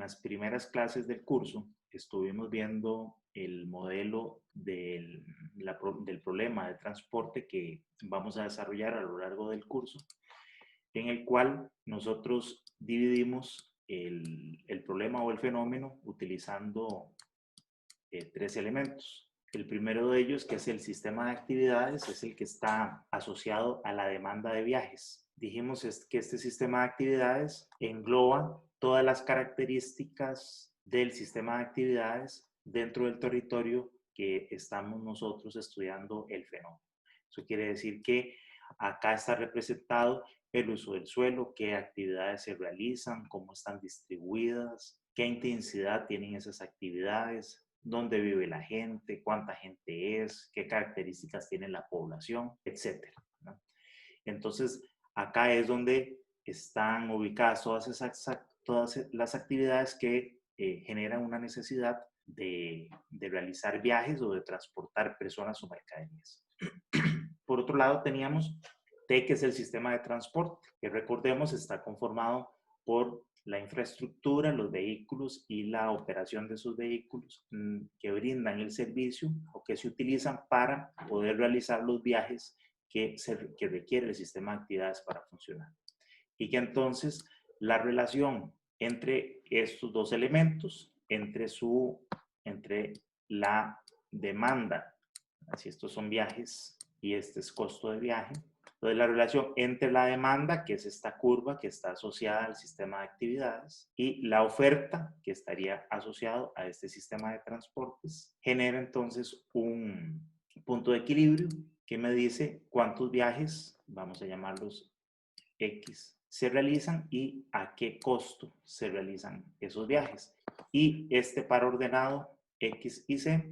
las primeras clases del curso estuvimos viendo el modelo del problema de transporte que vamos a desarrollar a lo largo del curso, en el cual nosotros dividimos el problema o el fenómeno utilizando tres elementos. El primero de ellos, que es el sistema de actividades, es el que está asociado a la demanda de viajes. Dijimos que este sistema de actividades engloba todas las características del sistema de actividades dentro del territorio que estamos nosotros estudiando el fenómeno. Eso quiere decir que acá está representado el uso del suelo, qué actividades se realizan, cómo están distribuidas, qué intensidad tienen esas actividades, dónde vive la gente, cuánta gente es, qué características tiene la población, etcétera, ¿no? Entonces, acá es donde están ubicadas todas las actividades que generan una necesidad de realizar viajes o de transportar personas o mercaderías. Por otro lado, teníamos T, que es el sistema de transporte, que recordemos está conformado por la infraestructura, los vehículos y la operación de esos vehículos que brindan el servicio o que se utilizan para poder realizar los viajes que requiere el sistema de actividades para funcionar. Y que entonces la relación entre estos dos elementos, entre la demanda, si estos son viajes y este es costo de viaje, entonces la relación entre la demanda, que es esta curva que está asociada al sistema de actividades, y la oferta, que estaría asociado a este sistema de transportes, genera entonces un punto de equilibrio que me dice cuántos viajes, vamos a llamarlos X, se realizan y a qué costo se realizan esos viajes. Y este par ordenado X y Z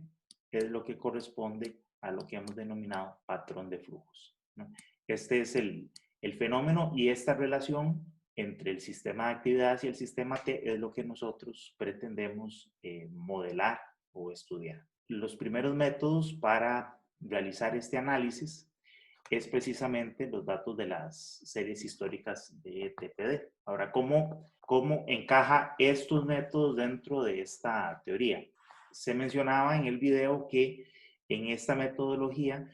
es lo que corresponde a lo que hemos denominado patrón de flujos, ¿no? Este es el fenómeno y esta relación entre el sistema de actividades y el sistema T es lo que nosotros pretendemos modelar o estudiar. Los primeros métodos para realizar este análisis es precisamente los datos de las series históricas de TPD. Ahora, ¿cómo encaja estos métodos dentro de esta teoría? Se mencionaba en el video que en esta metodología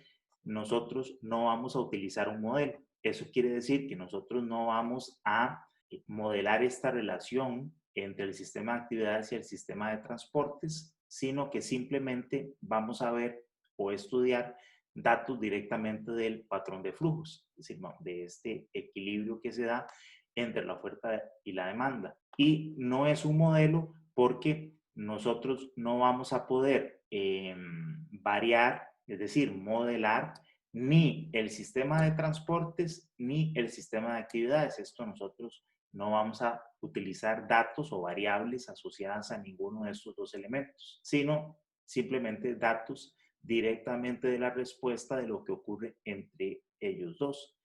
nosotros no vamos a utilizar un modelo. Eso quiere decir que nosotros no vamos a modelar esta relación entre el sistema de actividades y el sistema de transportes, sino que simplemente vamos a ver o estudiar datos directamente del patrón de flujos, es decir, de este equilibrio que se da entre la oferta y la demanda. Y no es un modelo porque nosotros no vamos a poder variar, es decir, modelar ni el sistema de transportes ni el sistema de actividades. Esto nosotros no vamos a utilizar datos o variables asociadas a ninguno de estos dos elementos, sino simplemente datos directamente de la respuesta de lo que ocurre entre ellos dos.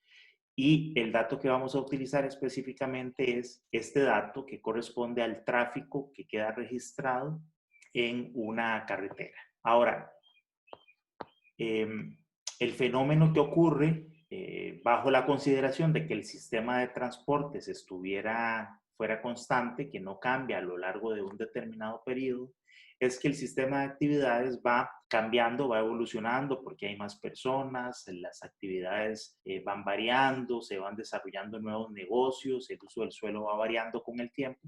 Y el dato que vamos a utilizar específicamente es este dato que corresponde al tráfico que queda registrado en una carretera. Ahora, el fenómeno que ocurre bajo la consideración de que el sistema de transportes fuera constante, que no cambia a lo largo de un determinado periodo, es que el sistema de actividades va cambiando, va evolucionando porque hay más personas, las actividades van variando, se van desarrollando nuevos negocios, el uso del suelo va variando con el tiempo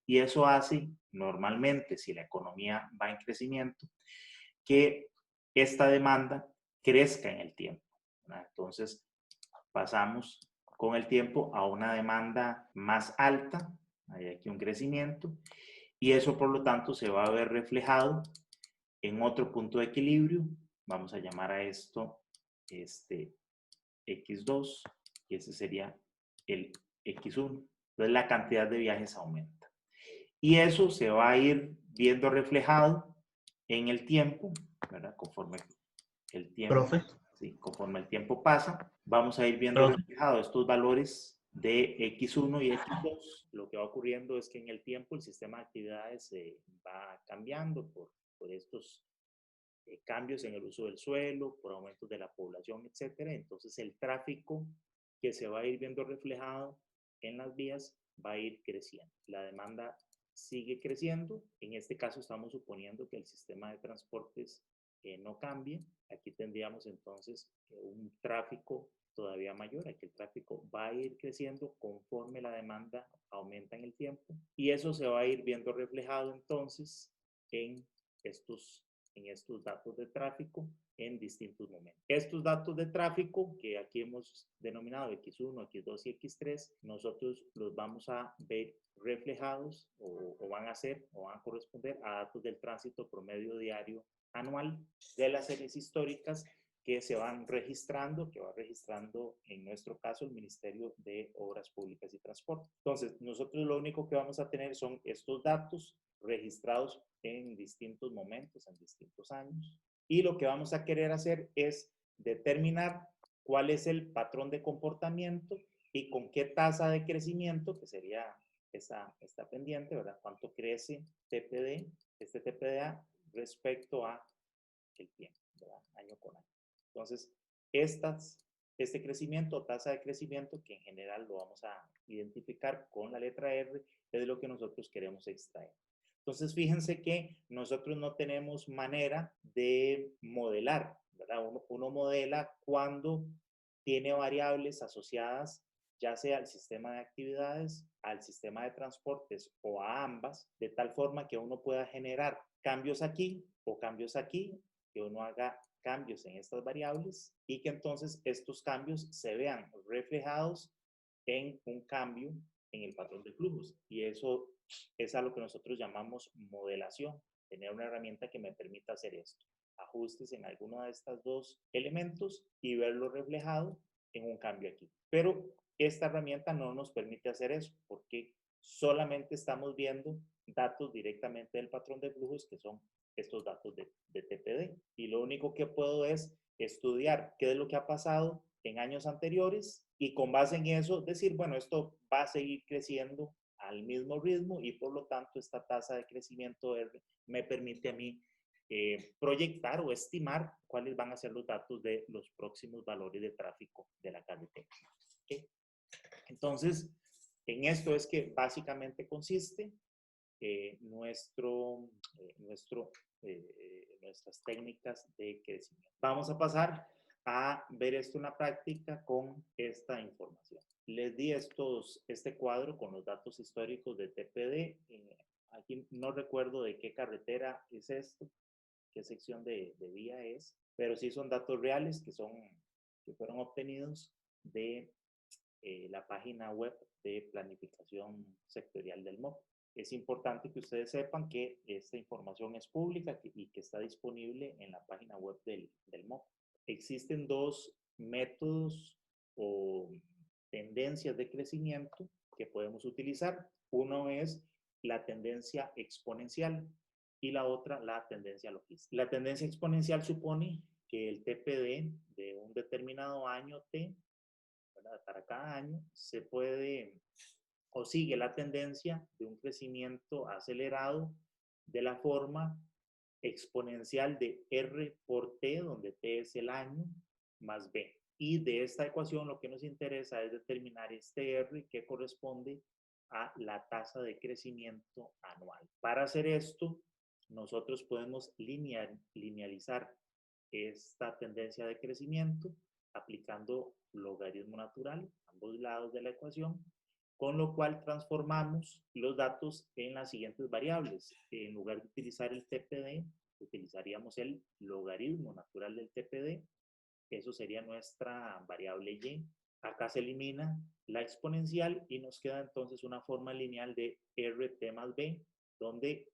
y eso hace normalmente, si la economía va en crecimiento, que esta demanda crezca en el tiempo, ¿verdad? Entonces pasamos con el tiempo a una demanda más alta, hay aquí un crecimiento, y eso por lo tanto se va a ver reflejado en otro punto de equilibrio, vamos a llamar a esto X2, y ese sería el X1. Entonces la cantidad de viajes aumenta. Y eso se va a ir viendo reflejado en el tiempo, ¿verdad? Conforme el tiempo pasa, vamos a ir viendo reflejados estos valores de X1 y X2. Lo que va ocurriendo es que en el tiempo el sistema de actividades se va cambiando por estos cambios en el uso del suelo, por aumentos de la población, etcétera. Entonces el tráfico que se va a ir viendo reflejado en las vías va a ir creciendo. La demanda sigue creciendo. En este caso estamos suponiendo que el sistema de transportes no cambie. Aquí tendríamos entonces un tráfico todavía mayor. Aquí el tráfico va a ir creciendo conforme la demanda aumenta en el tiempo. Y eso se va a ir viendo reflejado entonces en estos datos de tráfico en distintos momentos. Estos datos de tráfico que aquí hemos denominado X1, X2 y X3, nosotros los vamos a ver reflejados o van a corresponder a datos del tránsito promedio diario anual de las series históricas que se van registrando, que va registrando en nuestro caso el Ministerio de Obras Públicas y Transporte. Entonces, nosotros lo único que vamos a tener son estos datos registrados en distintos momentos, en distintos años, y lo que vamos a querer hacer es determinar cuál es el patrón de comportamiento y con qué tasa de crecimiento, que sería esta pendiente, ¿verdad? ¿Cuánto crece TPD, este TPDA respecto a el tiempo, ¿verdad? Año con año. Entonces, este crecimiento, tasa de crecimiento, que en general lo vamos a identificar con la letra R, es lo que nosotros queremos extraer. Entonces, fíjense que nosotros no tenemos manera de modelar, ¿verdad? Uno modela cuando tiene variables asociadas ya sea al sistema de actividades, al sistema de transportes o a ambas, de tal forma que uno pueda generar cambios aquí o cambios aquí, que uno haga cambios en estas variables y que entonces estos cambios se vean reflejados en un cambio en el patrón de flujos. Y eso es a lo que nosotros llamamos modelación, tener una herramienta que me permita hacer esto. Ajustes en alguno de estos dos elementos y verlo reflejado en un cambio aquí. Pero esta herramienta no nos permite hacer eso porque solamente estamos viendo datos directamente del patrón de flujos, que son estos datos de TPD. Y lo único que puedo es estudiar qué es lo que ha pasado en años anteriores y con base en eso decir, bueno, esto va a seguir creciendo al mismo ritmo y por lo tanto esta tasa de crecimiento R me permite a mí proyectar o estimar cuáles van a ser los datos de los próximos valores de tráfico de la carretera. ¿Okay? Entonces, en esto es que básicamente consiste nuestras técnicas de crecimiento. Vamos a pasar a ver esto en la práctica con esta información. Les di este cuadro con los datos históricos de TPD. Aquí no recuerdo de qué carretera es esto, qué sección de vía es, pero sí son datos reales que fueron obtenidos de la página web de planificación sectorial del MOP. Es importante que ustedes sepan que esta información es pública y que está disponible en la página web del MOP. Existen dos métodos o tendencias de crecimiento que podemos utilizar. Uno es la tendencia exponencial y la otra la tendencia logística. La tendencia exponencial supone que el TPD de un determinado año T, ¿verdad? Para cada año se puede o sigue la tendencia de un crecimiento acelerado de la forma exponencial de R por T, donde T es el año, más B. Y de esta ecuación lo que nos interesa es determinar este R que corresponde a la tasa de crecimiento anual. Para hacer esto, nosotros podemos linealizar esta tendencia de crecimiento aplicando logaritmo natural a ambos lados de la ecuación, con lo cual transformamos los datos en las siguientes variables. En lugar de utilizar el TPD, utilizaríamos el logaritmo natural del TPD. Eso sería nuestra variable y. Acá se elimina la exponencial y nos queda entonces una forma lineal de RT más B, donde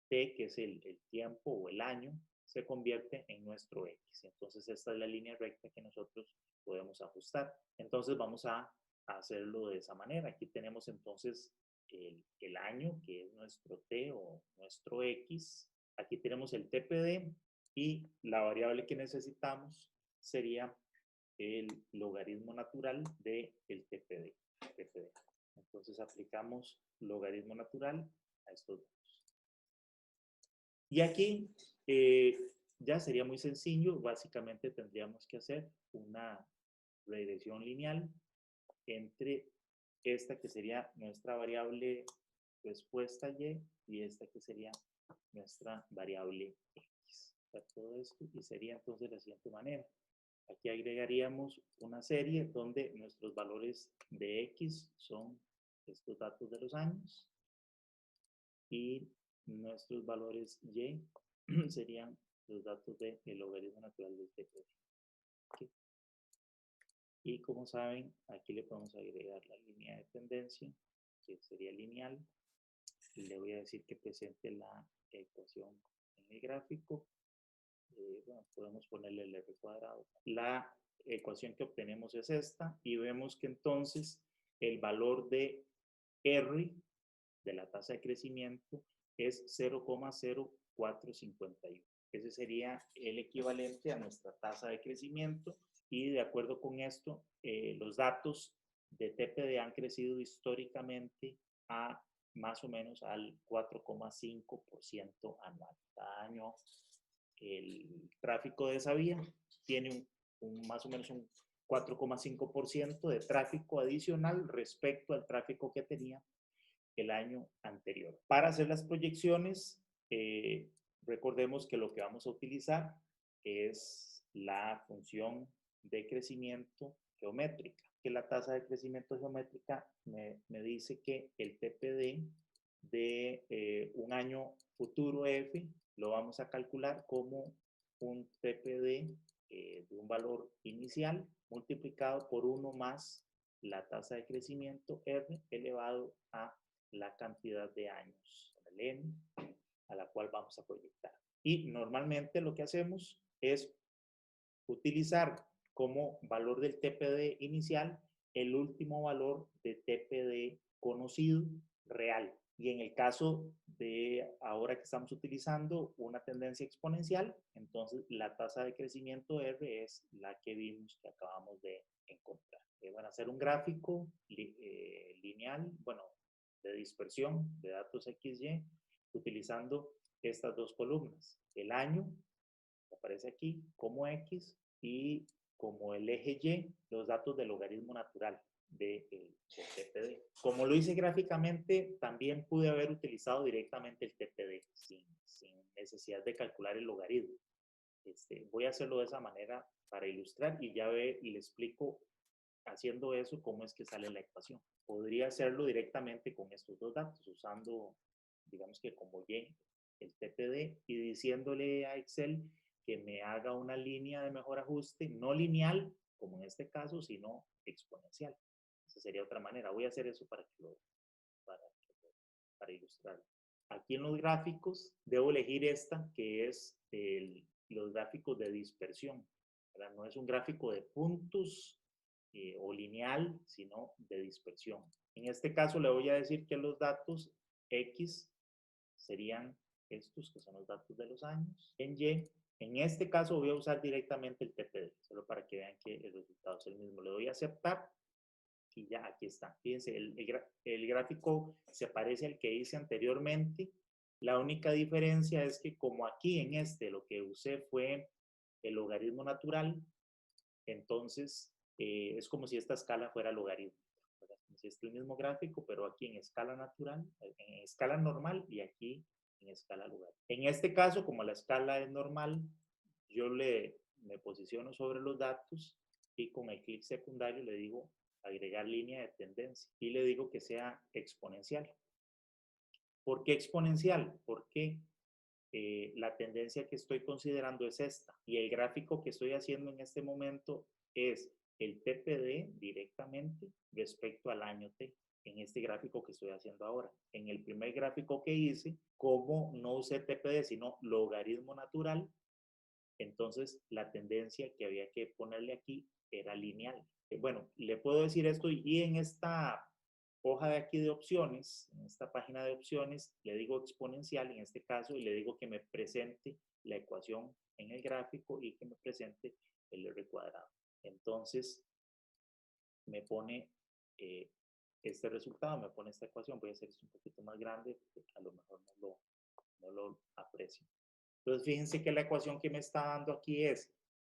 T, que es el tiempo o el año, se convierte en nuestro X. Entonces esta es la línea recta que nosotros podemos ajustar. Entonces vamos a hacerlo de esa manera. Aquí tenemos entonces el año, que es nuestro T o nuestro X. Aquí tenemos el TPD y la variable que necesitamos sería el logaritmo natural del TPD. Entonces aplicamos logaritmo natural a estos dos. Y aquí ya sería muy sencillo. Básicamente tendríamos que hacer una regresión lineal entre esta que sería nuestra variable respuesta y esta que sería nuestra variable X. Todo esto y sería entonces de la siguiente manera. Aquí agregaríamos una serie donde nuestros valores de X son estos datos de los años y nuestros valores Y serían los datos del logaritmo natural del TPD. ¿Okay? Y como saben, aquí le podemos agregar la línea de tendencia, que sería lineal. Y le voy a decir que presente la ecuación en el gráfico. Bueno, podemos ponerle el R cuadrado. La ecuación que obtenemos es esta y vemos que entonces el valor de R de la tasa de crecimiento es 0,0451. Ese sería el equivalente a nuestra tasa de crecimiento y de acuerdo con esto, los datos de TPD han crecido históricamente a más o menos al 4,5% anual. Cada año el tráfico de esa vía tiene más o menos un 4,5% de tráfico adicional respecto al tráfico que tenía el año anterior. Para hacer las proyecciones, recordemos que lo que vamos a utilizar es la función de crecimiento geométrica, que la tasa de crecimiento geométrica me dice que el TPD de un año futuro F lo vamos a calcular como un TPD de un valor inicial multiplicado por 1 más la tasa de crecimiento R elevado a la cantidad de años, el N, a la cual vamos a proyectar. Y normalmente lo que hacemos es utilizar como valor del TPD inicial el último valor de TPD conocido real. Y en el caso de ahora que estamos utilizando una tendencia exponencial, entonces la tasa de crecimiento R es la que vimos que acabamos de encontrar. Van a hacer un gráfico lineal, bueno, de dispersión de datos XY utilizando estas dos columnas. El año aparece aquí como X y como el eje Y, los datos del logaritmo natural del TPD. Como lo hice gráficamente, también pude haber utilizado directamente el TPD sin necesidad de calcular el logaritmo. Voy a hacerlo de esa manera para ilustrar y ya le explico haciendo eso cómo es que sale la ecuación. Podría hacerlo directamente con estos dos datos, usando, digamos que como Y, el TPD, y diciéndole a Excel que me haga una línea de mejor ajuste, no lineal, como en este caso, sino exponencial. Esa sería otra manera. Voy a hacer eso para ilustrar. Aquí en los gráficos debo elegir esta, que es los gráficos de dispersión. ¿Verdad? No es un gráfico de puntos o lineal, sino de dispersión. En este caso le voy a decir que los datos X serían estos, que son los datos de los años. En Y, en este caso voy a usar directamente el TPD, solo para que vean que el resultado es el mismo. Le doy a aceptar y ya aquí está. Fíjense, el gráfico se parece al que hice anteriormente. La única diferencia es que como aquí en lo que usé fue el logaritmo natural, entonces es como si esta escala fuera logarítmica. Como si es el mismo gráfico, pero aquí en escala natural, en escala normal y aquí en escala logarítmica. En este caso, como la escala es normal, yo me posiciono sobre los datos y con el clic secundario le digo agregar línea de tendencia y le digo que sea exponencial. ¿Por qué exponencial? Porque la tendencia que estoy considerando es esta y el gráfico que estoy haciendo en este momento es el TPD directamente respecto al año T en este gráfico que estoy haciendo ahora. En el primer gráfico que hice, como no usé TPD sino logaritmo natural, entonces la tendencia que había que ponerle aquí era lineal. Bueno, le puedo decir esto y en esta hoja de aquí de opciones, en esta página de opciones, le digo exponencial en este caso y le digo que me presente la ecuación en el gráfico y que me presente el R cuadrado. Entonces, me pone este resultado, me pone esta ecuación. Voy a hacer esto un poquito más grande, porque a lo mejor no lo aprecio. Entonces, fíjense que la ecuación que me está dando aquí es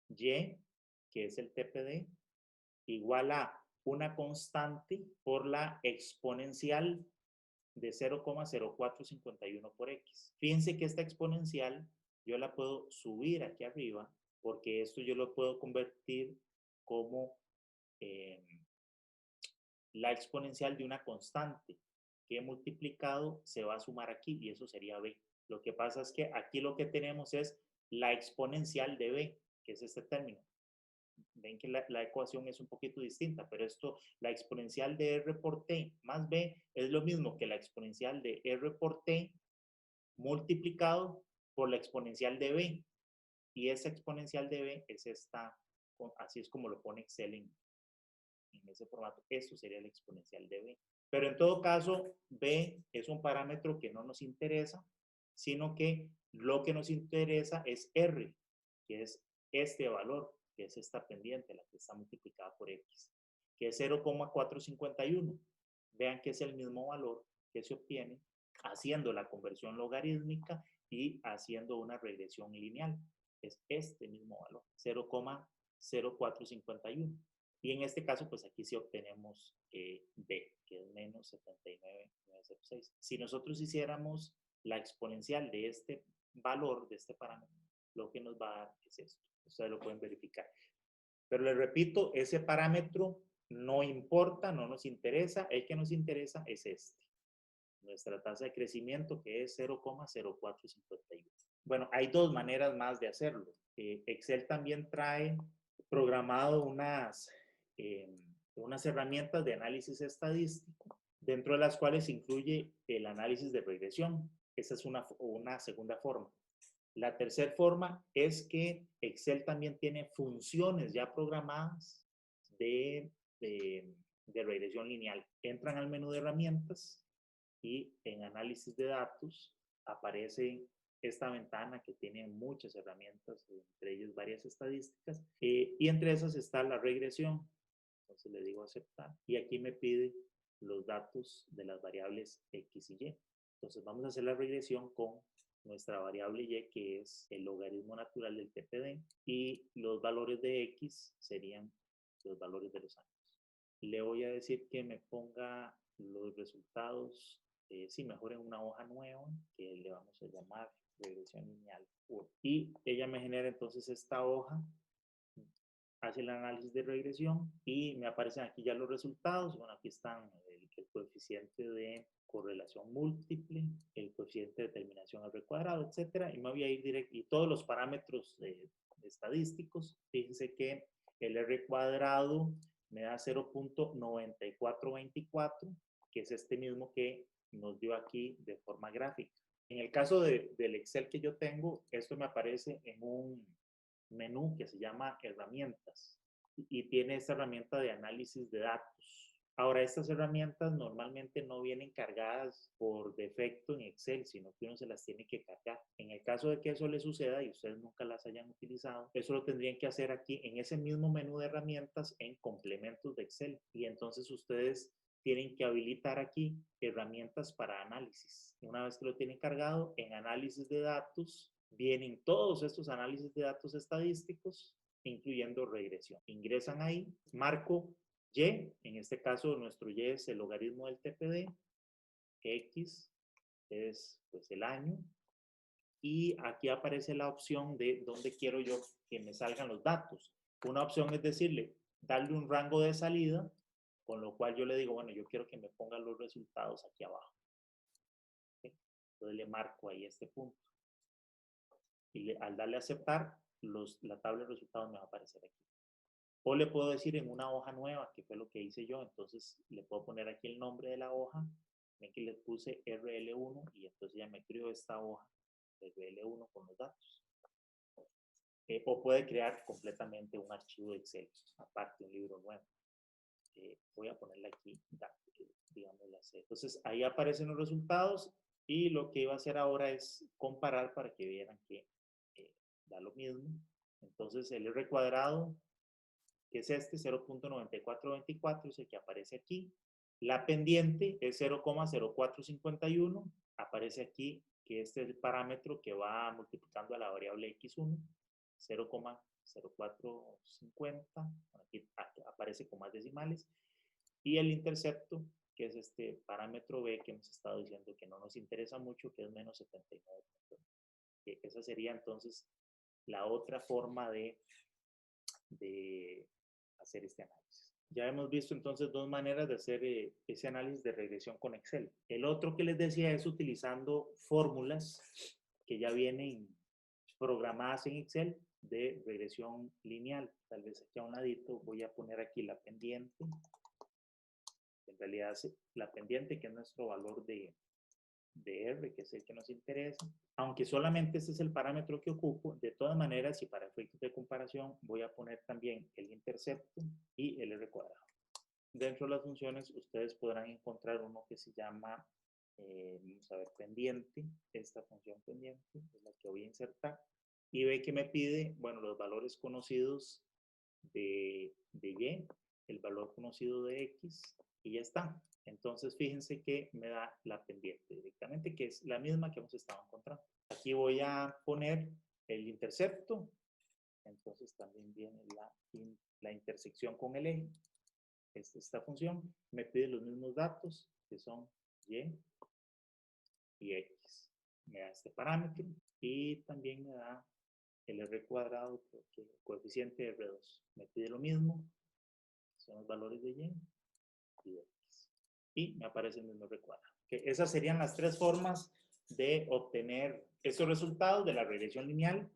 Y, que es el TPD, igual a una constante por la exponencial de 0,0451 por x. Fíjense que esta exponencial yo la puedo subir aquí arriba porque esto yo lo puedo convertir como la exponencial de una constante que multiplicado se va a sumar aquí y eso sería b. Lo que pasa es que aquí lo que tenemos es la exponencial de b, que es este término. Ven que la ecuación es un poquito distinta, pero esto, la exponencial de r por t más b es lo mismo que la exponencial de r por t multiplicado por la exponencial de b. Y esa exponencial de b es esta, así es como lo pone Excel en ese formato. Eso sería la exponencial de b. Pero en todo caso, b es un parámetro que no nos interesa, sino que lo que nos interesa es r, que es este valor, que es esta pendiente, la que está multiplicada por x, que es 0,451. Vean que es el mismo valor que se obtiene haciendo la conversión logarítmica y haciendo una regresión lineal. Es este mismo valor, 0,0451. Y en este caso, pues aquí sí obtenemos b, que es menos 79,906. Si nosotros hiciéramos la exponencial de este valor, de este parámetro, lo que nos va a dar es esto. Ustedes lo pueden verificar. Pero les repito, ese parámetro no importa, no nos interesa. El que nos interesa es este. Nuestra tasa de crecimiento, que es 0,0451. Bueno, hay dos maneras más de hacerlo. Excel también trae programado unas herramientas de análisis estadístico, dentro de las cuales incluye el análisis de regresión. Esa es una segunda forma. La tercera forma es que Excel también tiene funciones ya programadas de regresión lineal. Entran al menú de herramientas y en análisis de datos aparece esta ventana que tiene muchas herramientas, entre ellas varias estadísticas, y entre esas está la regresión. Entonces le digo aceptar y aquí me pide los datos de las variables x y y. Entonces vamos a hacer la regresión con nuestra variable y, que es el logaritmo natural del TPD, y los valores de x serían los valores de los años. Le voy a decir que me ponga los resultados, sí, mejor en una hoja nueva, que le vamos a llamar regresión lineal 1. Y ella me genera entonces esta hoja, hace el análisis de regresión y me aparecen aquí ya los resultados. Bueno, aquí están el coeficiente de correlación múltiple, el coeficiente de determinación R cuadrado, etcétera, y me voy a ir directo, y todos los parámetros estadísticos. Fíjense que el R cuadrado me da 0,9424, que es este mismo que nos dio aquí de forma gráfica. En el caso del Excel que yo tengo, esto me aparece en un menú que se llama herramientas y tiene esta herramienta de análisis de datos. Ahora, estas herramientas normalmente no vienen cargadas por defecto en Excel, sino que uno se las tiene que cargar. En el caso de que eso les suceda y ustedes nunca las hayan utilizado, eso lo tendrían que hacer aquí en ese mismo menú de herramientas en complementos de Excel. Y entonces ustedes tienen que habilitar aquí herramientas para análisis. Una vez que lo tienen cargado, en análisis de datos, vienen todos estos análisis de datos estadísticos, incluyendo regresión. Ingresan ahí, marco y, en este caso nuestro y es el logaritmo del TPD, x es pues el año, y aquí aparece la opción de dónde quiero yo que me salgan los datos. Una opción es decirle, darle un rango de salida, con lo cual yo le digo, bueno, yo quiero que me pongan los resultados aquí abajo. ¿Okay? Entonces le marco ahí este punto. Y al darle a aceptar, la tabla de resultados me va a aparecer aquí. O le puedo decir en una hoja nueva, que fue lo que hice yo, entonces le puedo poner aquí el nombre de la hoja, ven que le puse RL1 y entonces ya me creó esta hoja RL1 con los datos. O puede crear completamente un archivo de Excel, aparte un libro nuevo. Voy a ponerle aquí, digámoslo así. Entonces ahí aparecen los resultados y lo que iba a hacer ahora es comparar para que vieran que da lo mismo. Entonces el R cuadrado, que es este, 0,9424, es el que aparece aquí. La pendiente es 0,0451, aparece aquí, que este es el parámetro que va multiplicando a la variable x1, 0,0450, aquí aparece con más decimales. Y el intercepto que es este parámetro B que hemos estado diciendo que no nos interesa mucho, que es menos 79. Esa sería entonces la otra forma de hacer este análisis. Ya hemos visto entonces dos maneras de hacer ese análisis de regresión con Excel. El otro que les decía es utilizando fórmulas que ya vienen programadas en Excel de regresión lineal. Tal vez aquí a un ladito voy a poner aquí la pendiente. En realidad la pendiente, que es nuestro valor de R, que es el que nos interesa. Aunque solamente este es el parámetro que ocupo, de todas maneras, y para efectos de comparación, voy a poner también el intercepto y el R cuadrado. Dentro de las funciones, ustedes podrán encontrar uno que se llama, vamos a ver, pendiente. Esta función pendiente es la que voy a insertar. Y ve que me pide, bueno, los valores conocidos de Y, el valor conocido de X, y ya está. Entonces, fíjense que me da la pendiente directamente, que es la misma que hemos estado encontrando. Aquí voy a poner el intercepto. Entonces, también viene la intersección con el eje. Esta función me pide los mismos datos, que son Y y X. Me da este parámetro y también me da el R cuadrado, porque el coeficiente de R2 me pide lo mismo, son los valores de Y y de X. Y me aparece el mismo R cuadrado. Que esas serían las tres formas de obtener estos resultados de la regresión lineal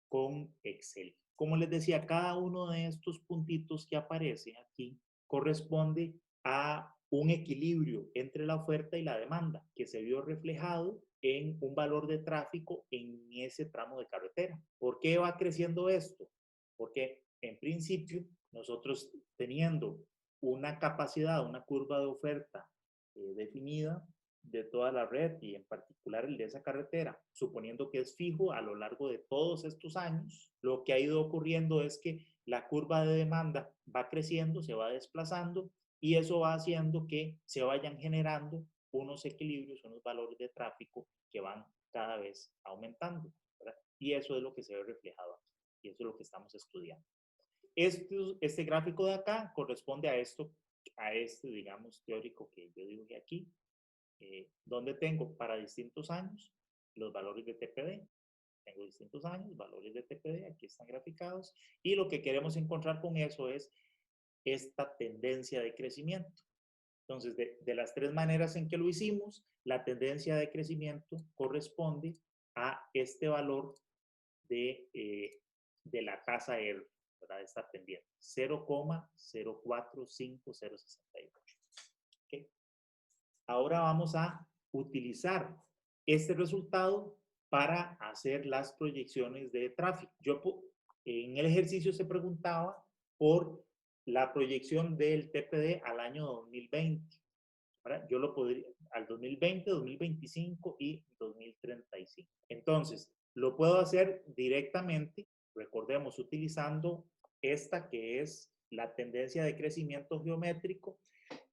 con Excel. Como les decía, cada uno de estos puntitos que aparece aquí corresponde a un equilibrio entre la oferta y la demanda que se vio reflejado en un valor de tráfico en ese tramo de carretera. ¿Por qué va creciendo esto? Porque en principio nosotros teniendo una capacidad, una curva de oferta definida de toda la red y en particular el de esa carretera, suponiendo que es fijo a lo largo de todos estos años, lo que ha ido ocurriendo es que la curva de demanda va creciendo, se va desplazando y eso va haciendo que se vayan generando unos equilibrios, unos valores de tráfico que van cada vez aumentando, ¿verdad? Y eso es lo que se ve reflejado aquí y eso es lo que estamos estudiando. Este gráfico de acá corresponde a este, digamos, teórico que yo dibujé aquí, donde tengo para distintos años los valores de TPD. Tengo distintos años, valores de TPD, aquí están graficados, y lo que queremos encontrar con eso es esta tendencia de crecimiento. Entonces, de las tres maneras en que lo hicimos, la tendencia de crecimiento corresponde a este valor de la tasa R, ¿verdad? Esta pendiente, 0,045068. ¿Okay? Ahora vamos a utilizar este resultado para hacer las proyecciones de tráfico. En el ejercicio se preguntaba por la proyección del TPD al año 2020. ¿Verdad? Yo lo podría al 2020, 2025 y 2035. Entonces, lo puedo hacer directamente, recordemos, utilizando esta que es la tendencia de crecimiento geométrico,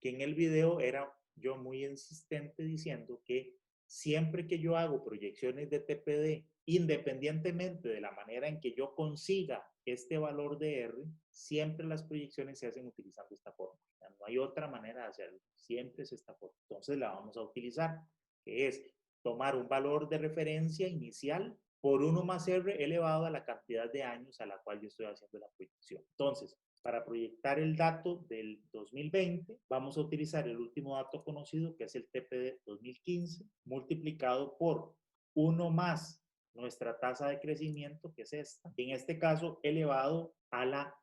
que en el video era yo muy insistente diciendo que siempre que yo hago proyecciones de TPD, independientemente de la manera en que yo consiga este valor de R, siempre las proyecciones se hacen utilizando esta forma. No hay otra manera de hacerlo, siempre es esta forma. Entonces la vamos a utilizar, que es tomar un valor de referencia inicial por 1 más R elevado a la cantidad de años a la cual yo estoy haciendo la proyección. Entonces, para proyectar el dato del 2020, vamos a utilizar el último dato conocido, que es el TPD 2015, multiplicado por 1 más nuestra tasa de crecimiento, que es esta, en este caso elevado a la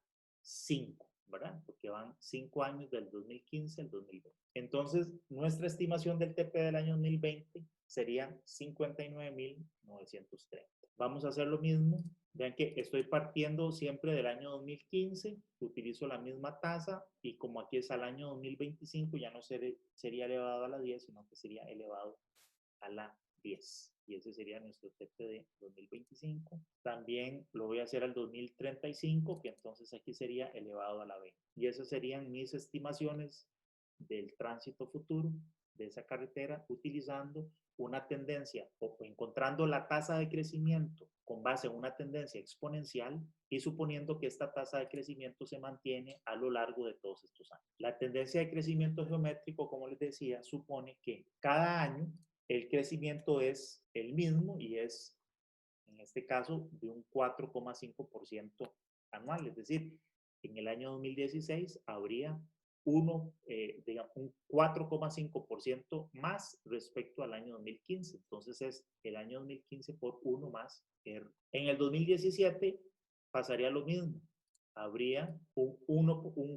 5, ¿verdad? Porque van 5 años del 2015 al 2020. Entonces, nuestra estimación del TPD del año 2020 sería 59.930. Vamos a hacer lo mismo. Vean que estoy partiendo siempre del año 2015, utilizo la misma tasa y como aquí es al año 2025 ya no sería elevado a la 10, sino que sería elevado a la 10. Y ese sería nuestro TPD 2025. También lo voy a hacer al 2035, que entonces aquí sería elevado a la 20. Y esas serían mis estimaciones del tránsito futuro de esa carretera utilizando una tendencia o encontrando la tasa de crecimiento con base en una tendencia exponencial y suponiendo que esta tasa de crecimiento se mantiene a lo largo de todos estos años. La tendencia de crecimiento geométrico, como les decía, supone que cada año el crecimiento es el mismo y es, en este caso, de un 4,5% anual. Es decir, en el año 2016 habría digamos, un 4,5% más respecto al año 2015. Entonces es el año 2015 por 1 más R. En el 2017 pasaría lo mismo. Habría un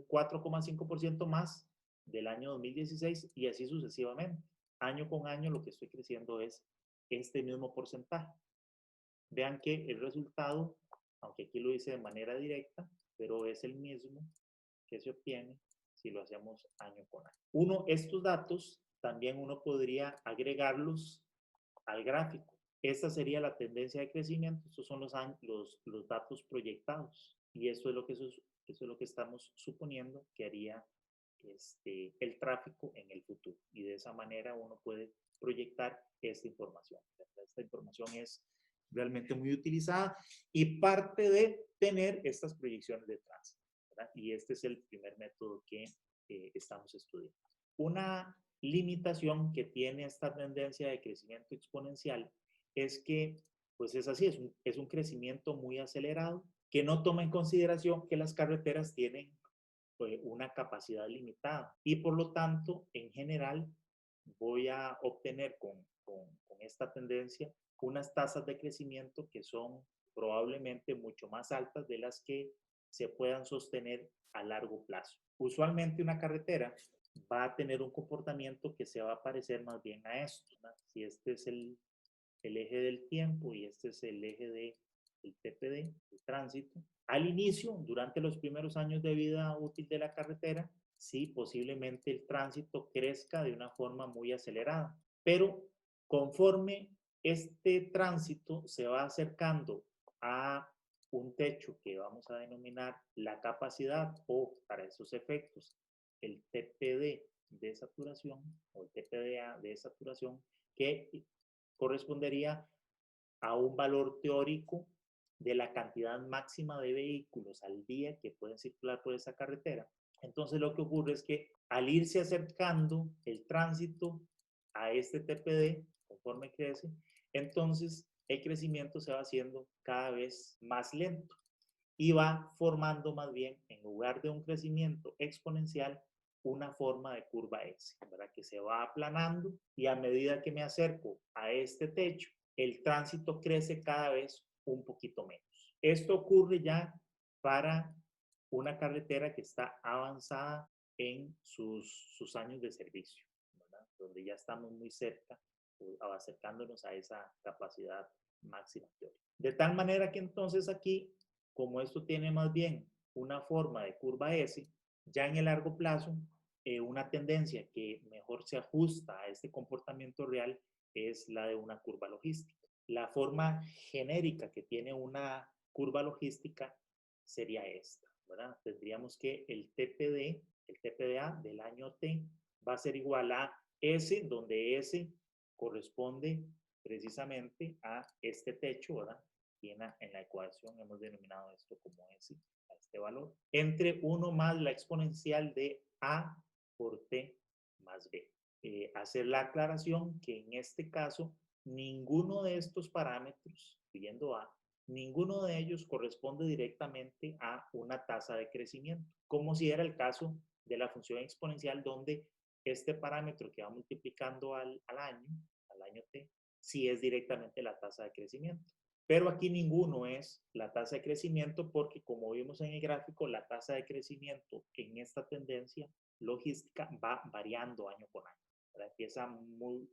4,5% más del año 2016 y así sucesivamente. Año con año lo que estoy creciendo es este mismo porcentaje. Vean que el resultado, aunque aquí lo hice de manera directa, pero es el mismo que se obtiene si lo hacemos año con año. Estos datos también uno podría agregarlos al gráfico. Esta sería la tendencia de crecimiento. Estos son los datos proyectados. Y eso es lo que estamos suponiendo que haría el tráfico en el futuro. Y de esa manera uno puede proyectar esta información. Esta información es realmente muy utilizada y parte de tener estas proyecciones de tránsito. Y este es el primer método que estamos estudiando. Una limitación que tiene esta tendencia de crecimiento exponencial es que, pues es así, es un crecimiento muy acelerado que no toma en consideración que las carreteras tienen una capacidad limitada y por lo tanto, en general, voy a obtener con esta tendencia unas tasas de crecimiento que son probablemente mucho más altas de las que se puedan sostener a largo plazo. Usualmente una carretera va a tener un comportamiento que se va a parecer más bien a esto, ¿no? Si este es el eje del tiempo y este es el eje del TPD, el tránsito. Al inicio, durante los primeros años de vida útil de la carretera, sí, posiblemente el tránsito crezca de una forma muy acelerada, pero conforme este tránsito se va acercando a un techo que vamos a denominar la capacidad o para esos efectos el TPD de saturación o el TPDA de saturación que correspondería a un valor teórico de la cantidad máxima de vehículos al día que pueden circular por esa carretera. Entonces lo que ocurre es que al irse acercando el tránsito a este TPD, conforme crece, entonces el crecimiento se va haciendo cada vez más lento y va formando más bien, en lugar de un crecimiento exponencial, una forma de curva S, ¿verdad? Que se va aplanando y a medida que me acerco a este techo, el tránsito crece cada vez un poquito menos. Esto ocurre ya para una carretera que está avanzada en sus años de servicio, ¿verdad? Donde ya estamos muy cerca, acercándonos a esa capacidad máxima teórica. De tal manera que entonces aquí, como esto tiene más bien una forma de curva S, ya en el largo plazo, una tendencia que mejor se ajusta a este comportamiento real es la de una curva logística. La forma genérica que tiene una curva logística sería esta, ¿verdad? Tendríamos que el TPD, el TPDA del año T va a ser igual a S, donde S corresponde precisamente a este techo, ¿verdad? Y en la ecuación hemos denominado esto como S, a este valor, entre 1 más la exponencial de A por T más B. Hacer la aclaración que en este caso ninguno de estos parámetros, siguiendo A, ninguno de ellos corresponde directamente a una tasa de crecimiento, como si era el caso de la función exponencial donde este parámetro que va multiplicando al año T, sí es directamente la tasa de crecimiento. Pero aquí ninguno es la tasa de crecimiento porque, como vimos en el gráfico, la tasa de crecimiento en esta tendencia logística va variando año con año. Empieza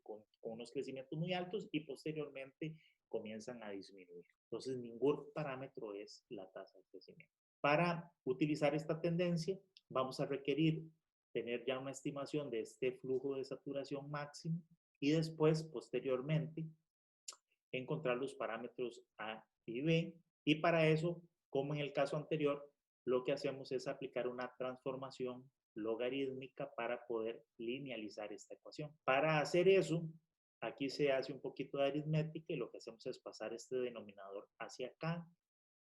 con unos crecimientos muy altos y posteriormente comienzan a disminuir. Entonces, ningún parámetro es la tasa de crecimiento. Para utilizar esta tendencia, vamos a requerir tener ya una estimación de este flujo de saturación máximo y después, posteriormente, encontrar los parámetros A y B. Y para eso, como en el caso anterior, lo que hacemos es aplicar una transformación logarítmica para poder linealizar esta ecuación. Para hacer eso, aquí se hace un poquito de aritmética y lo que hacemos es pasar este denominador hacia acá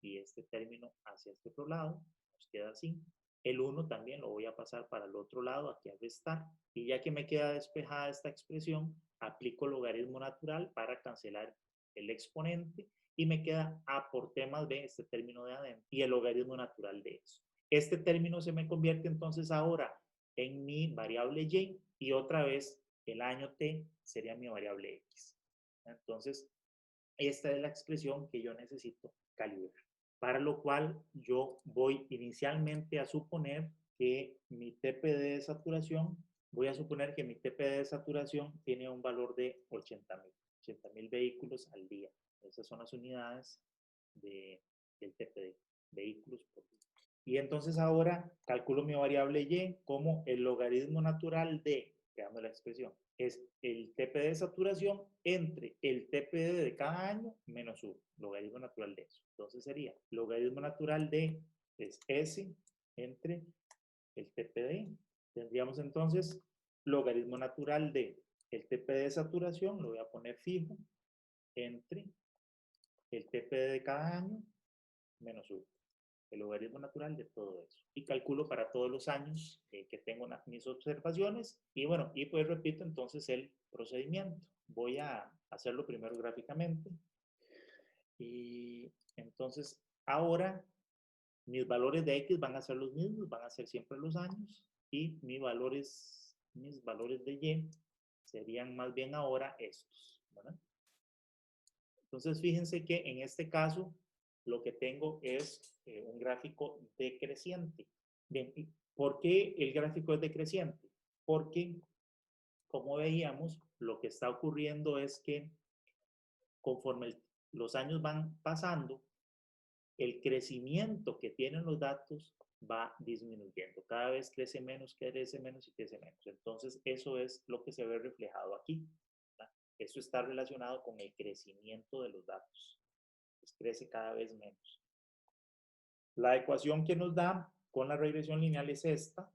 y este término hacia este otro lado. Nos queda así. El 1 también lo voy a pasar para el otro lado, aquí a restar. Y ya que me queda despejada esta expresión, aplico logaritmo natural para cancelar el exponente y me queda a por t más b, este término de adentro, y el logaritmo natural de eso. Este término se me convierte entonces ahora en mi variable y, y otra vez el año t sería mi variable x. Entonces, esta es la expresión que yo necesito calibrar. Para lo cual yo voy inicialmente a suponer que mi TPD de saturación, voy a suponer que mi TPD de saturación tiene un valor de 80,000 vehículos al día. Esas son las unidades del TPD, vehículos por día. Y entonces ahora calculo mi variable y como el logaritmo natural de, quedando la expresión, es el TPD de saturación entre el TPD de cada año menos 1, logaritmo natural de eso. Entonces sería logaritmo natural de es S entre el TPD. Tendríamos entonces logaritmo natural de el TPD de saturación, lo voy a poner fijo, entre el TPD de cada año menos 1. El logaritmo natural de todo eso. Y calculo para todos los años que tengo mis observaciones. Y bueno, y pues repito entonces el procedimiento. Voy a hacerlo primero gráficamente. Y entonces ahora mis valores de X van a ser los mismos, van a ser siempre los años. Y mis valores de Y serían más bien ahora estos, ¿verdad? Entonces fíjense que en este caso lo que tengo es un gráfico decreciente. Bien, ¿por qué el gráfico es decreciente? Porque, como veíamos, lo que está ocurriendo es que conforme los años van pasando, el crecimiento que tienen los datos va disminuyendo. Cada vez crece menos y crece menos. Entonces, eso es lo que se ve reflejado aquí. ¿Verdad? Eso está relacionado con el crecimiento de los datos. Pues crece cada vez menos. La ecuación que nos da con la regresión lineal es esta,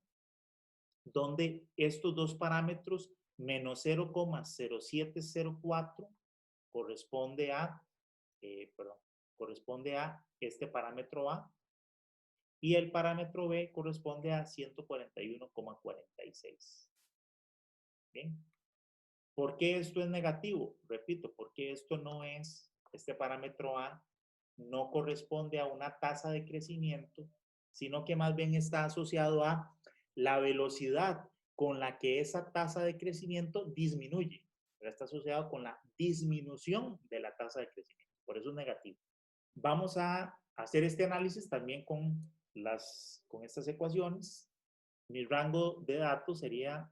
donde estos dos parámetros, menos 0,0704, corresponde a, corresponde a este parámetro A, y el parámetro B corresponde a 141,46. Bien. ¿Por qué esto es negativo? Repito, porque esto no es, este parámetro A no corresponde a una tasa de crecimiento, sino que más bien está asociado a la velocidad con la que esa tasa de crecimiento disminuye. Pero está asociado con la disminución de la tasa de crecimiento. Por eso es negativo. Vamos a hacer este análisis también con estas ecuaciones. Mi rango de datos sería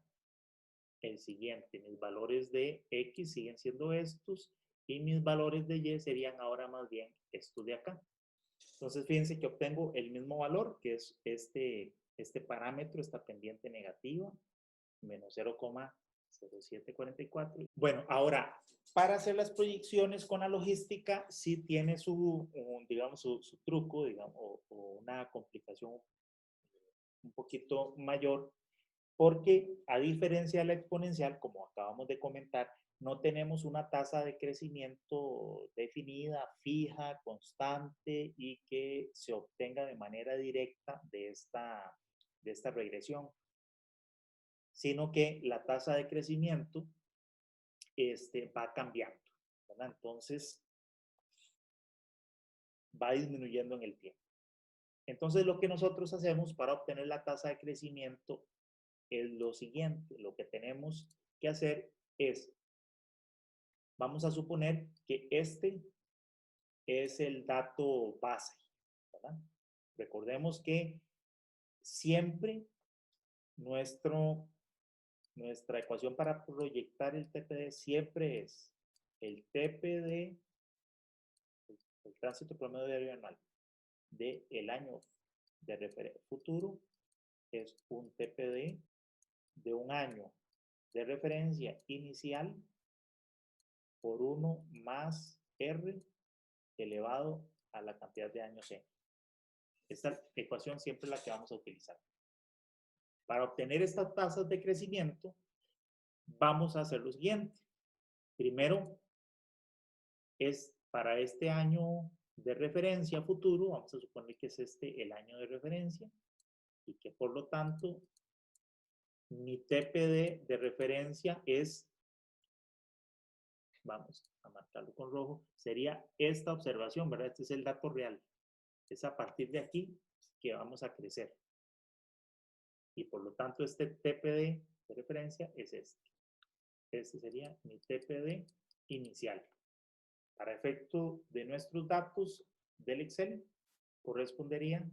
el siguiente. Mis valores de X siguen siendo estos y mis valores de Y serían ahora más bien estos de acá. Entonces, fíjense que obtengo el mismo valor, que es este parámetro, esta pendiente negativa, menos 0,0744. Bueno, ahora, para hacer las proyecciones con la logística, sí tiene digamos, su truco, digamos, o una complicación un poquito mayor, porque a diferencia de la exponencial, como acabamos de comentar, no tenemos una tasa de crecimiento definida, fija, constante y que se obtenga de manera directa de esta regresión, sino que la tasa de crecimiento va cambiando, ¿verdad? Entonces, va disminuyendo en el tiempo. Entonces, lo que nosotros hacemos para obtener la tasa de crecimiento es lo siguiente. Lo que tenemos que hacer es, vamos a suponer que este es el dato base, ¿verdad? Recordemos que siempre nuestra ecuación para proyectar el TPD siempre es el TPD, el tránsito promedio diario anual, del año de futuro, es un TPD de un año de referencia inicial por 1 más R elevado a la cantidad de años C. Esta ecuación siempre es la que vamos a utilizar. Para obtener estas tasas de crecimiento, vamos a hacer lo siguiente. Primero, es para este año de referencia futuro, vamos a suponer que es este el año de referencia y que por lo tanto mi TPD de referencia es, vamos a marcarlo con rojo, sería esta observación, ¿verdad? Este es el dato real. Es a partir de aquí que vamos a crecer. Y por lo tanto este TPD de referencia es este. Este sería mi TPD inicial. Para efecto de nuestros datos del Excel, correspondería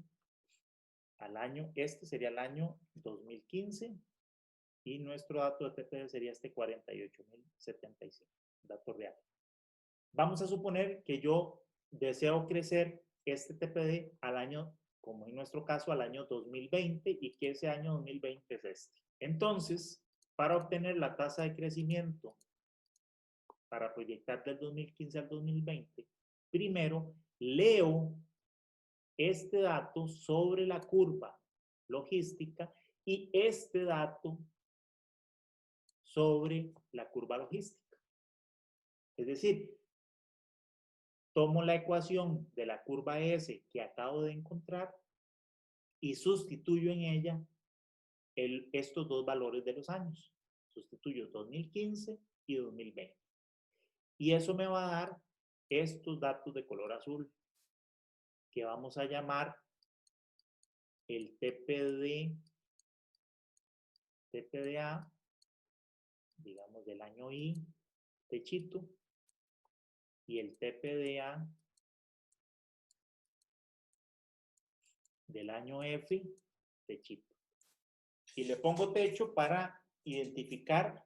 al año, este sería el año 2015 y nuestro dato de TPD sería este 48.075, dato real. Vamos a suponer que yo deseo crecer este TPD al año, como en nuestro caso, al año 2020 y que ese año 2020 es este. Entonces, para obtener la tasa de crecimiento para proyectar del 2015 al 2020, primero leo este dato sobre la curva logística y este dato sobre la curva logística. Es decir, tomo la ecuación de la curva S que acabo de encontrar y sustituyo en ella estos dos valores de los años. Sustituyo 2015 y 2020. Y eso me va a dar estos datos de color azul que vamos a llamar el TPDA, digamos del año I, techito, y el TPDA del año F, techito. Y le pongo techo para identificar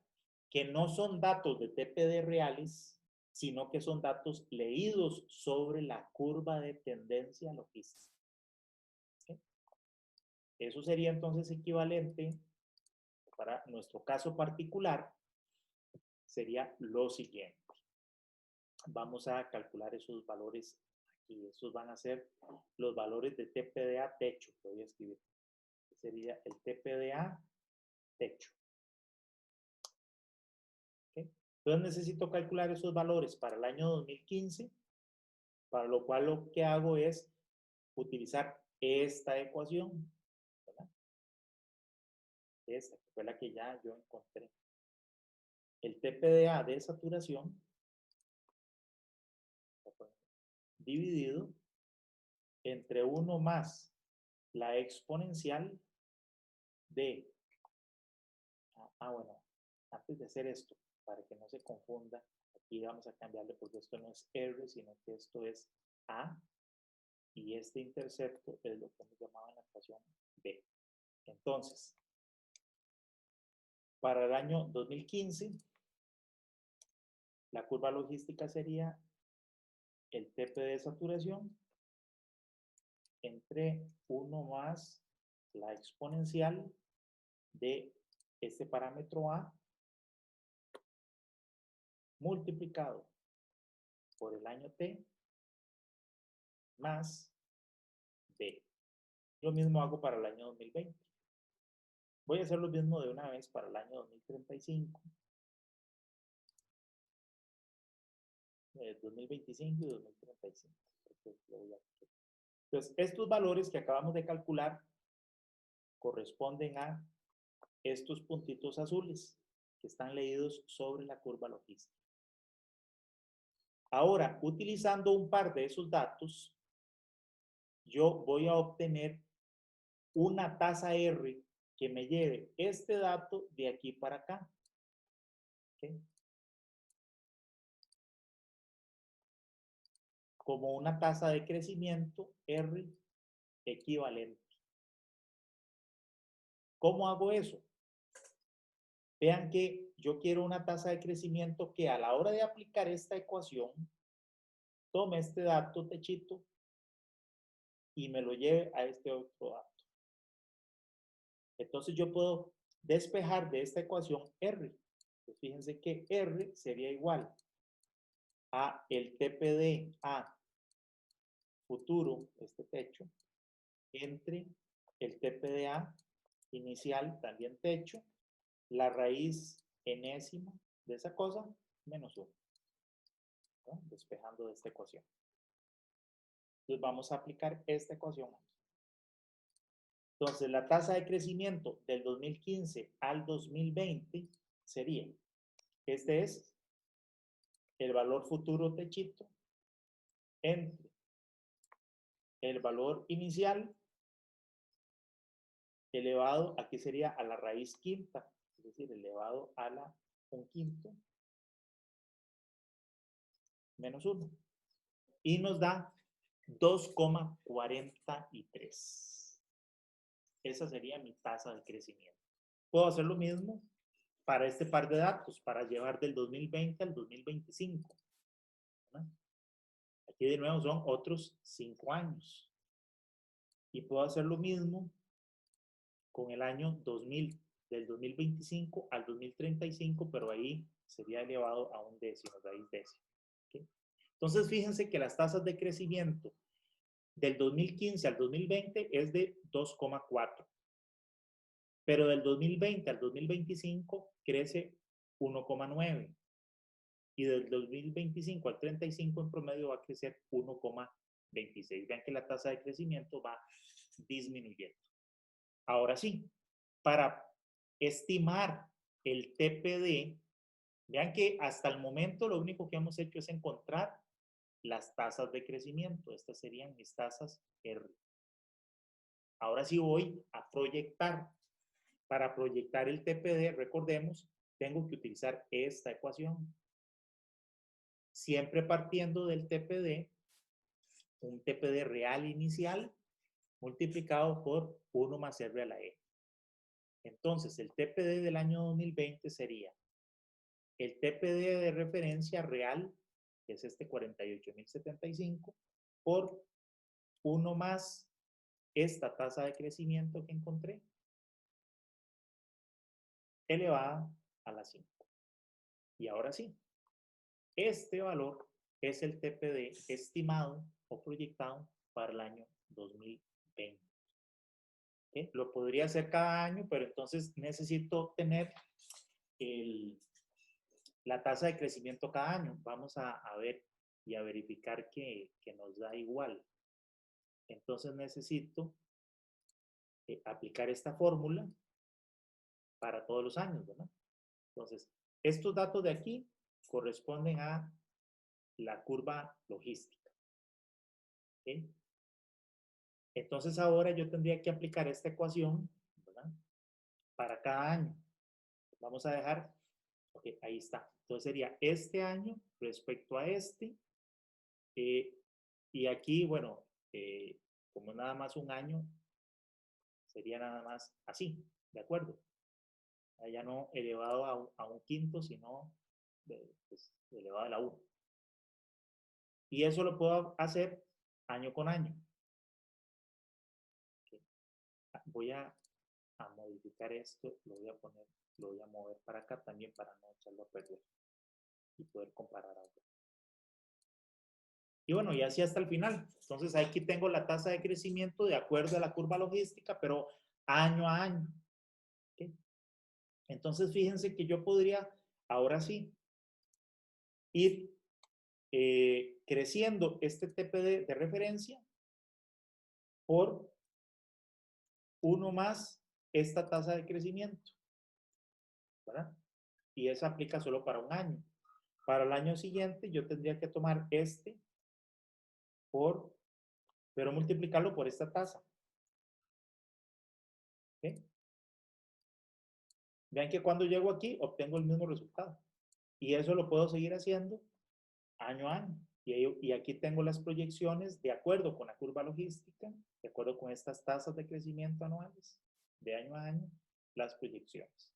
que no son datos de TPD reales, sino que son datos leídos sobre la curva de tendencia logística. ¿Okay? Eso sería entonces equivalente, para nuestro caso particular, sería lo siguiente. Vamos a calcular esos valores aquí. Estos van a ser los valores de TPDA techo, que voy a escribir. Sería el TPDA techo. ¿Okay? Entonces necesito calcular esos valores para el año 2015, para lo cual lo que hago es utilizar esta ecuación, ¿verdad? Esta, que fue la que ya yo encontré. El TPDA de saturación dividido entre 1 más la exponencial de, bueno, antes de hacer esto, para que no se confunda, aquí vamos a cambiarle porque esto no es R, sino que esto es A, y este intercepto es lo que hemos llamado en la ecuación B. Entonces, para el año 2015, la curva logística sería el TP de saturación entre 1 más la exponencial de este parámetro A multiplicado por el año T más B. Lo mismo hago para el año 2020. Voy a hacer lo mismo de una vez para el año 2035, 2025 y 2035. Entonces, estos valores que acabamos de calcular corresponden a estos puntitos azules que están leídos sobre la curva logística. Ahora, utilizando un par de esos datos, yo voy a obtener una tasa R que me lleve este dato de aquí para acá. ¿Okay? Como una tasa de crecimiento R equivalente. ¿Cómo hago eso? Vean que yo quiero una tasa de crecimiento que a la hora de aplicar esta ecuación, tome este dato techito y me lo lleve a este otro dato. Entonces yo puedo despejar de esta ecuación R. Pues fíjense que R sería igual a el TPD A futuro, este techo, entre el TPDA inicial, también techo, la raíz enésima de esa cosa, menos 1, ¿no? Despejando de esta ecuación. Entonces vamos a aplicar esta ecuación. Entonces la tasa de crecimiento del 2015 al 2020 sería, este es el valor futuro techito entre el valor inicial elevado, aquí sería a la raíz quinta, es decir, elevado a la 1/5 menos 1. Y nos da 2,43. Esa sería mi tasa de crecimiento. Puedo hacer lo mismo para este par de datos, para llevar del 2020 al 2025. ¿No? Aquí de nuevo son otros 5 años. Y puedo hacer lo mismo con el año 2000, del 2025 al 2035, pero ahí sería elevado a un décimo, raíz décima. ¿Okay? Entonces, fíjense que las tasas de crecimiento del 2015 al 2020 es de 2,4. Pero del 2020 al 2025 crece 1,9. Y del 2025 al 35 en promedio va a crecer 1,26. Vean que la tasa de crecimiento va disminuyendo. Ahora sí, para estimar el TPD, vean que hasta el momento lo único que hemos hecho es encontrar las tasas de crecimiento. Estas serían mis tasas R. Ahora sí voy a proyectar. Para proyectar el TPD, recordemos, tengo que utilizar esta ecuación. Siempre partiendo del TPD, un TPD real inicial multiplicado por 1 más R a la E. Entonces, el TPD del año 2020 sería el TPD de referencia real, que es este 48.075, por 1 más esta tasa de crecimiento que encontré, elevada a la 5. Y ahora sí, este valor es el TPD estimado o proyectado para el año 2020. ¿Okay? Lo podría hacer cada año, pero entonces necesito obtener la tasa de crecimiento cada año. Vamos a ver y a verificar que nos da igual. Entonces necesito aplicar esta fórmula para todos los años, ¿verdad? Entonces, estos datos de aquí corresponden a la curva logística. ¿Okay? Entonces ahora yo tendría que aplicar esta ecuación, ¿verdad? Para cada año. Vamos a dejar, ok, ahí está. Entonces sería este año respecto a este. Y aquí, bueno, como nada más un año, sería nada más así, ¿de acuerdo? Ya no elevado a un quinto, sino pues, elevado a la 1. Y eso lo puedo hacer año con año. Okay. Voy a modificar esto, lo voy a mover para acá también para no echarlo a perder y poder comparar ahora. Y bueno, y así hasta el final. Entonces aquí tengo la tasa de crecimiento de acuerdo a la curva logística, pero año a año. ¿Okay? Entonces fíjense que yo podría, ahora sí, ir creciendo este TPD de referencia por 1 más esta tasa de crecimiento, ¿verdad? Y esa aplica solo para un año. Para el año siguiente yo tendría que tomar este pero multiplicarlo por esta tasa. ¿Okay? Vean que cuando llego aquí obtengo el mismo resultado. Y eso lo puedo seguir haciendo año a año. Y aquí tengo las proyecciones de acuerdo con la curva logística, de acuerdo con estas tasas de crecimiento anuales, de año a año, las proyecciones.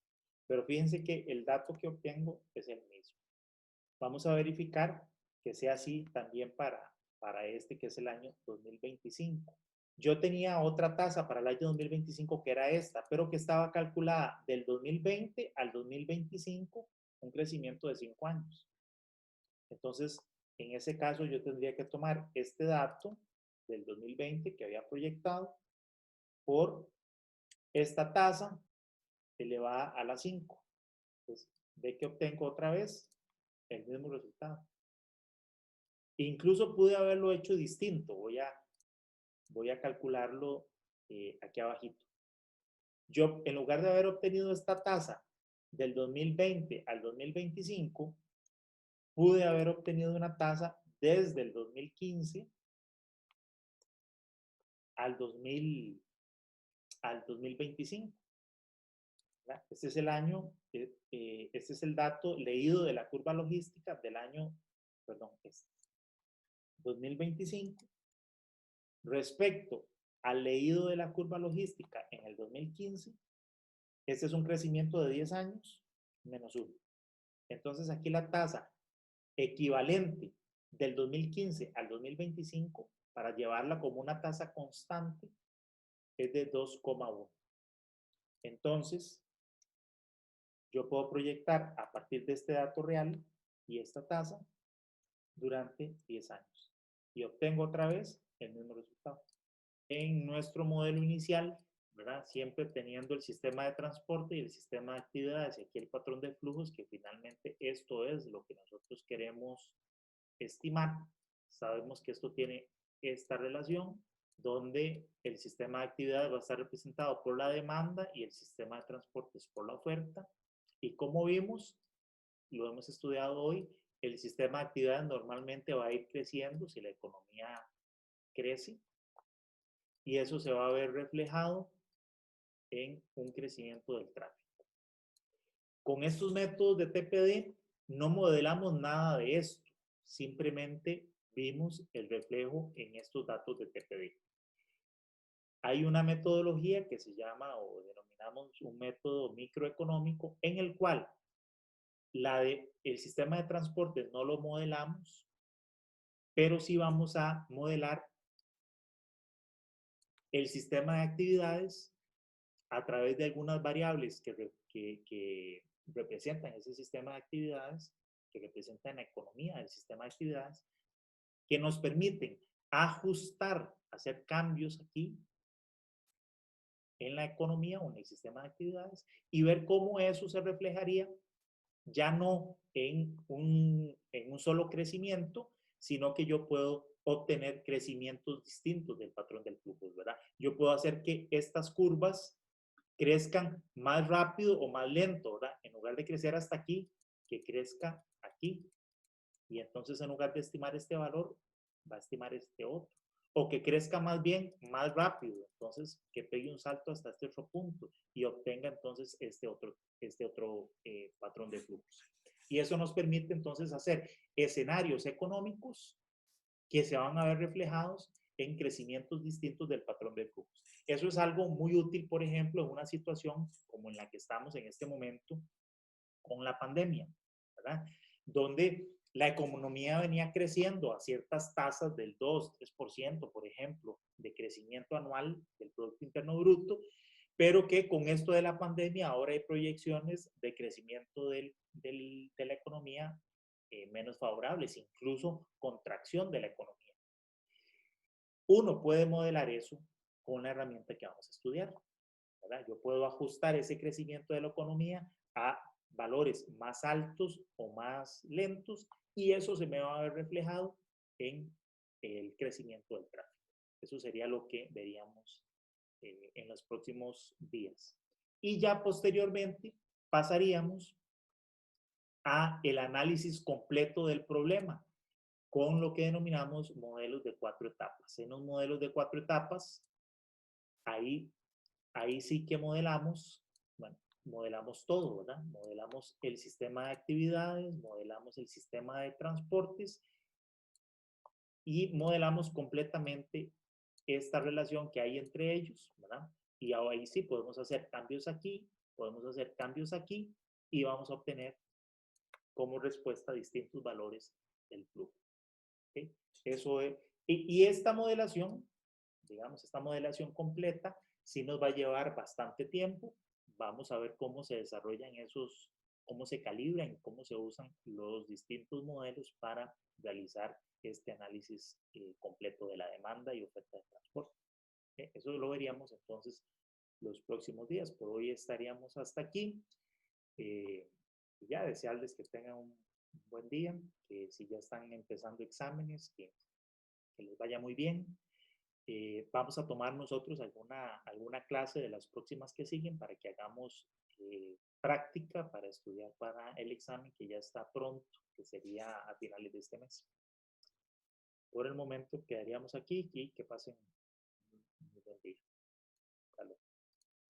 Pero fíjense que el dato que obtengo es el mismo. Vamos a verificar que sea así también para este que es el año 2025. Yo tenía otra tasa para el año 2025 que era esta, pero que estaba calculada del 2020 al 2025, un crecimiento de 5 años. Entonces, en ese caso yo tendría que tomar este dato del 2020 que había proyectado por esta tasa elevada a la 5. Entonces, ve que obtengo otra vez el mismo resultado. Incluso pude haberlo hecho distinto. Voy a calcularlo aquí abajito. Yo, en lugar de haber obtenido esta tasa del 2020 al 2025, pude haber obtenido una tasa desde el 2015 al 2025. ¿Verdad? Este es el año, este es el dato leído de la curva logística del año, perdón, 2025 respecto al leído de la curva logística en el 2015. Este es un crecimiento de 10 años menos 1. Entonces aquí la tasa equivalente del 2015 al 2025, para llevarla como una tasa constante, es de 2,1. Entonces, yo puedo proyectar a partir de este dato real y esta tasa durante 10 años. Y obtengo otra vez el mismo resultado. En nuestro modelo inicial, ¿verdad? Siempre teniendo el sistema de transporte y el sistema de actividades y aquí el patrón de flujos, que finalmente esto es lo que nosotros queremos estimar. Sabemos que esto tiene esta relación donde el sistema de actividades va a estar representado por la demanda y el sistema de transportes por la oferta. Y como vimos, lo hemos estudiado hoy, el sistema de actividades normalmente va a ir creciendo si la economía crece y eso se va a ver reflejado en un crecimiento del tráfico. Con estos métodos de TPD no modelamos nada de esto, simplemente vimos el reflejo en estos datos de TPD. Hay una metodología que se llama o denominamos un método microeconómico en el cual el sistema de transporte no lo modelamos, pero sí vamos a modelar el sistema de actividades a través de algunas variables que representan ese sistema de actividades, que representan la economía del sistema de actividades, que nos permiten ajustar, hacer cambios aquí en la economía o en el sistema de actividades y ver cómo eso se reflejaría ya no en un solo crecimiento, sino que yo puedo obtener crecimientos distintos del patrón del flujo, ¿verdad? Yo puedo hacer que estas curvas crezcan más rápido o más lento, ¿verdad? En lugar de crecer hasta aquí, que crezca aquí. Y entonces en lugar de estimar este valor, va a estimar este otro. O que crezca más bien, más rápido. Entonces, que pegue un salto hasta este otro punto y obtenga entonces este otro patrón de flujos. Y eso nos permite entonces hacer escenarios económicos que se van a ver reflejados en crecimientos distintos del patrón de flujos. Eso es algo muy útil, por ejemplo, en una situación como en la que estamos en este momento con la pandemia, ¿verdad? Donde la economía venía creciendo a ciertas tasas del 2, 3%, por ejemplo, de crecimiento anual del Producto Interno Bruto, pero que con esto de la pandemia ahora hay proyecciones de crecimiento de la economía menos favorables, incluso contracción de la economía. Uno puede modelar eso con la herramienta que vamos a estudiar, ¿verdad? Yo puedo ajustar ese crecimiento de la economía a valores más altos o más lentos y eso se me va a ver reflejado en el crecimiento del tráfico. Eso sería lo que veríamos en los próximos días. Y ya posteriormente pasaríamos a el análisis completo del problema con lo que denominamos modelos de 4 etapas. En los modelos de 4 etapas, ahí sí que modelamos, bueno, modelamos todo, ¿verdad? Modelamos el sistema de actividades, modelamos el sistema de transportes y modelamos completamente esta relación que hay entre ellos, ¿verdad? Y ahí sí podemos hacer cambios aquí, podemos hacer cambios aquí y vamos a obtener como respuesta distintos valores del flujo. ¿Okay? Eso es, y esta modelación, digamos, esta modelación completa, sí nos va a llevar bastante tiempo. Vamos a ver cómo se desarrollan esos, cómo se calibran, cómo se usan los distintos modelos para realizar este análisis completo de la demanda y oferta de transporte. Eso lo veríamos entonces los próximos días. Por hoy estaríamos hasta aquí. Ya desearles que tengan un un buen día, que si ya están empezando exámenes, que les vaya muy bien. Vamos a tomar nosotros alguna clase de las próximas que siguen para que hagamos práctica para estudiar para el examen que ya está pronto, que sería a finales de este mes. Por el momento quedaríamos aquí y que pasen